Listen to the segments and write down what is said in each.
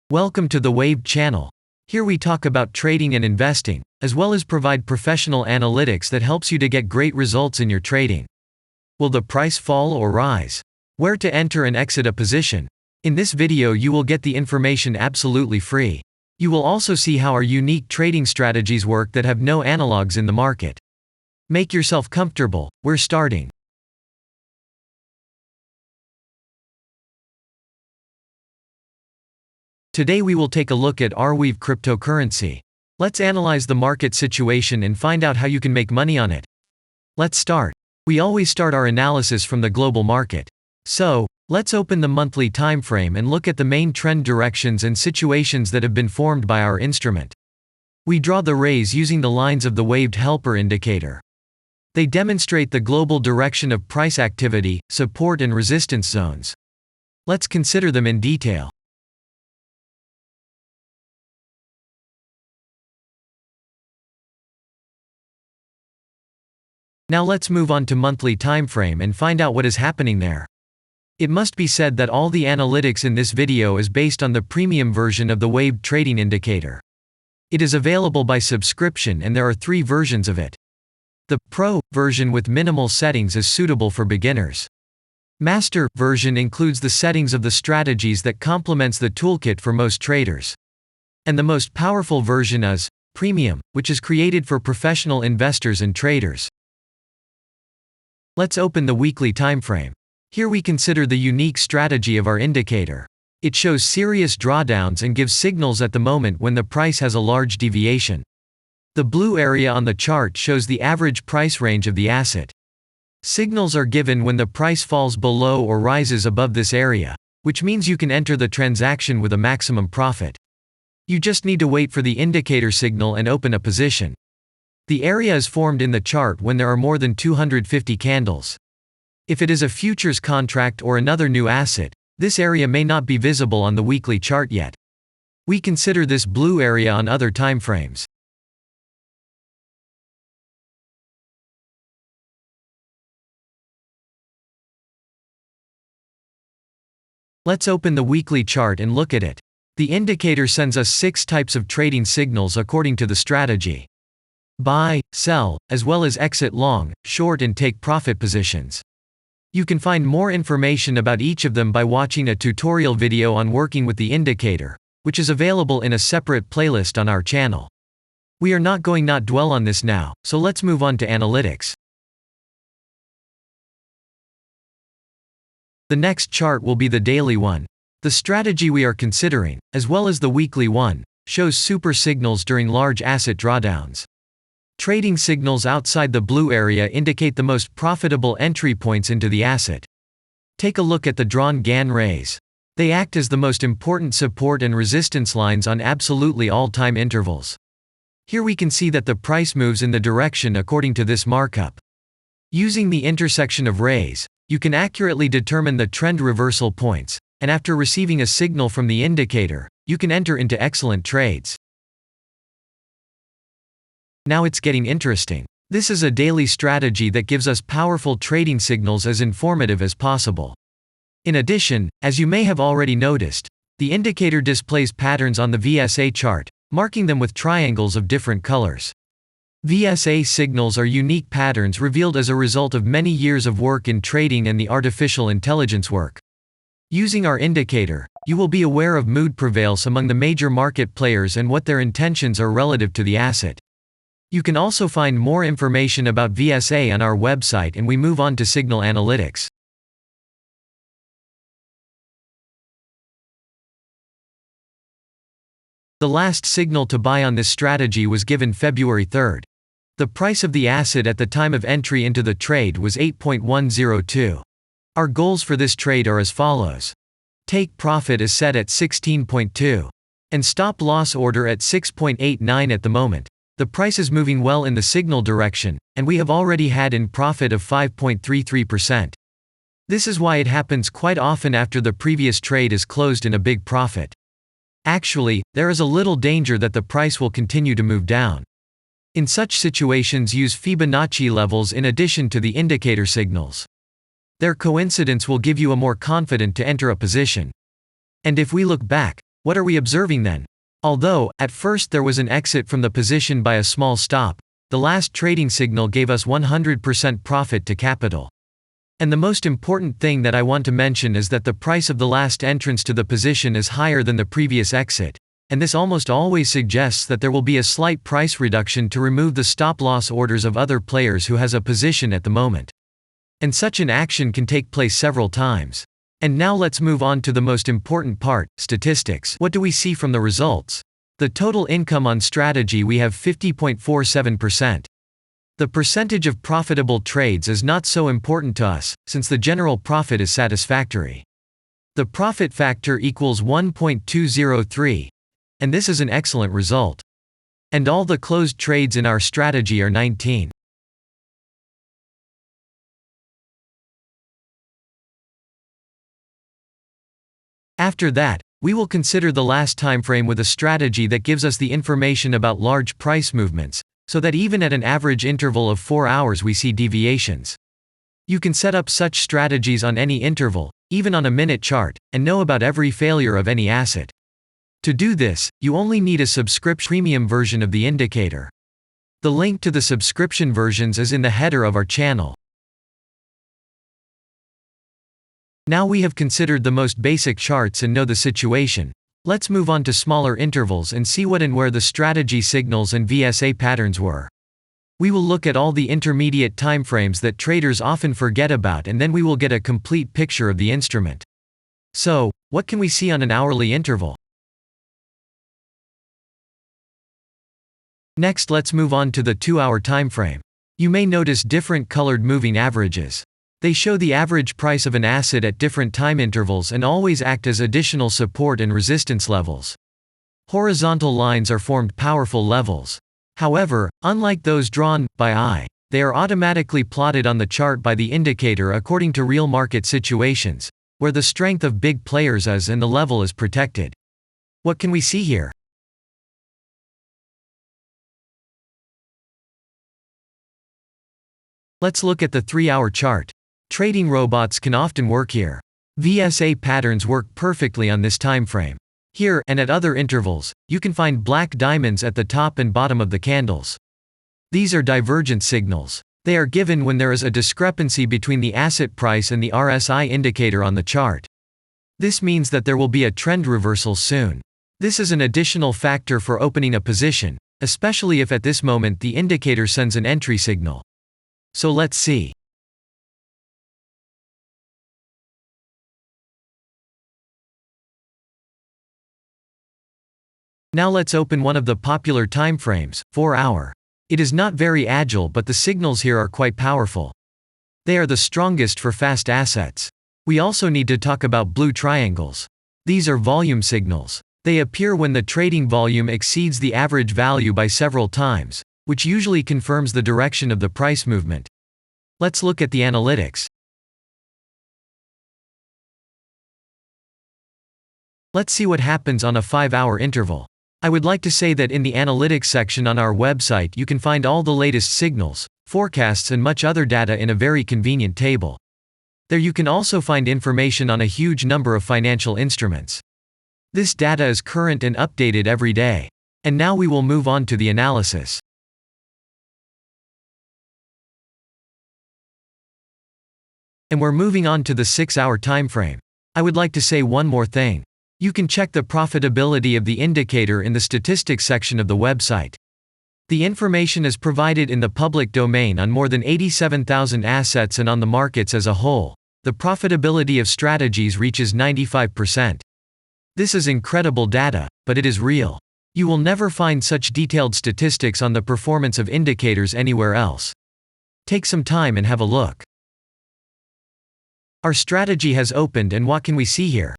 Welcome to the Wave channel. Here we talk about trading and investing, as well as provide professional analytics that helps you to get great results in your trading. Will the price fall or rise? Where to enter and exit a position? In this video you will get the information absolutely free. You will also see how our unique trading strategies work that have no analogs in the market. Make yourself comfortable, we're starting. Today we will take a look at Arweave cryptocurrency. Let's analyze the market situation and find out how you can make money on it. Let's start. We always start our analysis from the global market. So, let's open the monthly time frame and look at the main trend directions and situations that have been formed by our instrument. We draw the rays using the lines of the waved helper indicator. They demonstrate the global direction of price activity, support and resistance zones. Let's consider them in detail. Now let's move on to monthly time frame and find out what is happening there. It must be said that all the analytics in this video is based on the premium version of the waved trading indicator. It is available by subscription and there are 3 versions of it. The Pro version with minimal settings is suitable for beginners. Master version includes the settings of the strategies that complements the toolkit for most traders. And the most powerful version is Premium, which is created for professional investors and traders. Let's open the weekly time frame. Here we consider the unique strategy of our indicator. It shows serious drawdowns and gives signals at the moment when the price has a large deviation. The blue area on the chart shows the average price range of the asset. Signals are given when the price falls below or rises above this area, which means you can enter the transaction with a maximum profit. You just need to wait for the indicator signal and open a position. The area is formed in the chart when there are more than 250 candles. If it is a futures contract or another new asset, this area may not be visible on the weekly chart yet. We consider this blue area on other time frames. Let's open the weekly chart and look at it. The indicator sends us 6 types of trading signals according to the strategy. Buy, sell, as well as exit long, short and take profit positions. You can find more information about each of them by watching a tutorial video on working with the indicator, which is available in a separate playlist on our channel. We are not going to dwell on this now, so let's move on to analytics. The next chart will be the daily one. The strategy we are considering, as well as the weekly one, shows super signals during large asset drawdowns. Trading signals outside the blue area indicate the most profitable entry points into the asset. Take a look at the drawn Gann rays. They act as the most important support and resistance lines on absolutely all time intervals. Here we can see that the price moves in the direction according to this markup. Using the intersection of rays, you can accurately determine the trend reversal points, and after receiving a signal from the indicator, you can enter into excellent trades. Now it's getting interesting. This is a daily strategy that gives us powerful trading signals as informative as possible. In addition, as you may have already noticed, the indicator displays patterns on the VSA chart, marking them with triangles of different colors. VSA signals are unique patterns revealed as a result of many years of work in trading and the artificial intelligence work. Using our indicator, you will be aware of mood prevails among the major market players and what their intentions are relative to the asset. You can also find more information about VSA on our website, and we move on to signal analytics. The last signal to buy on this strategy was given February 3rd. The price of the asset at the time of entry into the trade was 8.102. Our goals for this trade are as follows. Take profit is set at 16.2. And stop loss order at 6.89 at the moment. The price is moving well in the signal direction, and we have already had in profit of 5.33%. This is why it happens quite often after the previous trade is closed in a big profit. Actually, there is a little danger that the price will continue to move down. In such situations, use Fibonacci levels in addition to the indicator signals. Their coincidence will give you a more confident to enter a position. And if we look back, What are we observing then? Although, at first there was an exit from the position by a small stop, the last trading signal gave us 100% profit to capital. And the most important thing that I want to mention is that the price of the last entrance to the position is higher than the previous exit, and this almost always suggests that there will be a slight price reduction to remove the stop-loss orders of other players who has a position at the moment. And such an action can take place several times. And now let's move on to the most important part, statistics. What do we see from the results? The total income on strategy, we have 50.47%. The percentage of profitable trades is not so important to us, since the general profit is satisfactory. The profit factor equals 1.203, and this is an excellent result. And all the closed trades in our strategy are 19. After that, we will consider the last time frame with a strategy that gives us the information about large price movements, so that even at an average interval of 4 hours we see deviations. You can set up such strategies on any interval, even on a minute chart, and know about every failure of any asset. To do this, you only need a subscription premium version of the indicator. The link to the subscription versions is in the header of our channel. Now we have considered the most basic charts and know the situation. Let's move on to smaller intervals and see what and where the strategy signals and VSA patterns were. We will look at all the intermediate timeframes that traders often forget about, and then we will get a complete picture of the instrument. So, what can we see on an hourly interval? Next, let's move on to the 2-hour timeframe. You may notice different colored moving averages. They show the average price of an asset at different time intervals and always act as additional support and resistance levels. Horizontal lines are formed powerful levels. However, unlike those drawn by eye, they are automatically plotted on the chart by the indicator according to real market situations, where the strength of big players is and the level is protected. What can we see here? Let's look at the 3-hour chart. Trading robots can often work here. VSA patterns work perfectly on this time frame. Here, and at other intervals, you can find black diamonds at the top and bottom of the candles. These are divergent signals. They are given when there is a discrepancy between the asset price and the RSI indicator on the chart. This means that there will be a trend reversal soon. This is an additional factor for opening a position, especially if at this moment the indicator sends an entry signal. So let's see. Now let's open one of the popular timeframes, 4-hour. It is not very agile, but the signals here are quite powerful. They are the strongest for fast assets. We also need to talk about blue triangles. These are volume signals. They appear when the trading volume exceeds the average value by several times, which usually confirms the direction of the price movement. Let's look at the analytics. Let's see what happens on a 5-hour interval. I would like to say that in the analytics section on our website you can find all the latest signals, forecasts and much other data in a very convenient table. There you can also find information on a huge number of financial instruments. This data is current and updated every day. And now we will move on to the analysis. And we're moving on to the 6-hour timeframe. I would like to say one more thing. You can check the profitability of the indicator in the statistics section of the website. The information is provided in the public domain on more than 87,000 assets and on the markets as a whole. The profitability of strategies reaches 95%. This is incredible data, but it is real. You will never find such detailed statistics on the performance of indicators anywhere else. Take some time and have a look. Our strategy has opened, and what can we see here?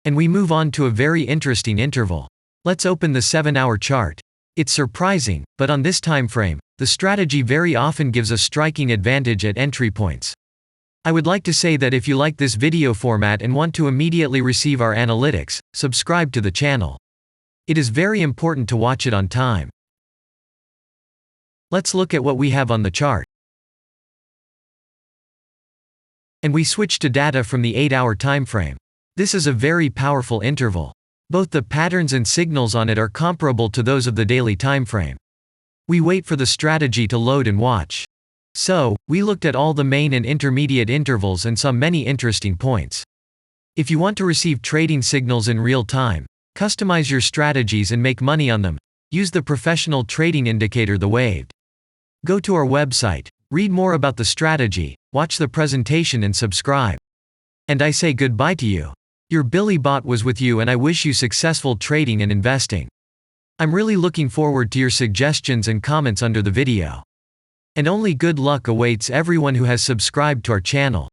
And we move on to a very interesting interval. Let's open the 7-hour chart. It's surprising, but on this time frame, the strategy very often gives a striking advantage at entry points. I would like to say that if you like this video format and want to immediately receive our analytics, subscribe to the channel. It is very important to watch it on time. Let's look at what we have on the chart. And we switched to data from the 8-hour time frame. This is a very powerful interval. Both the patterns and signals on it are comparable to those of the daily time frame. We wait for the strategy to load and watch. So, we looked at all the main and intermediate intervals and saw many interesting points. If you want to receive trading signals in real time, customize your strategies and make money on them, use the professional trading indicator the Waived. Go to our website, read more about the strategy, watch the presentation and subscribe. And I say goodbye to you. Your Billy Bot was with you and I wish you successful trading and investing. I'm really looking forward to your suggestions and comments under the video. And only good luck awaits everyone who has subscribed to our channel.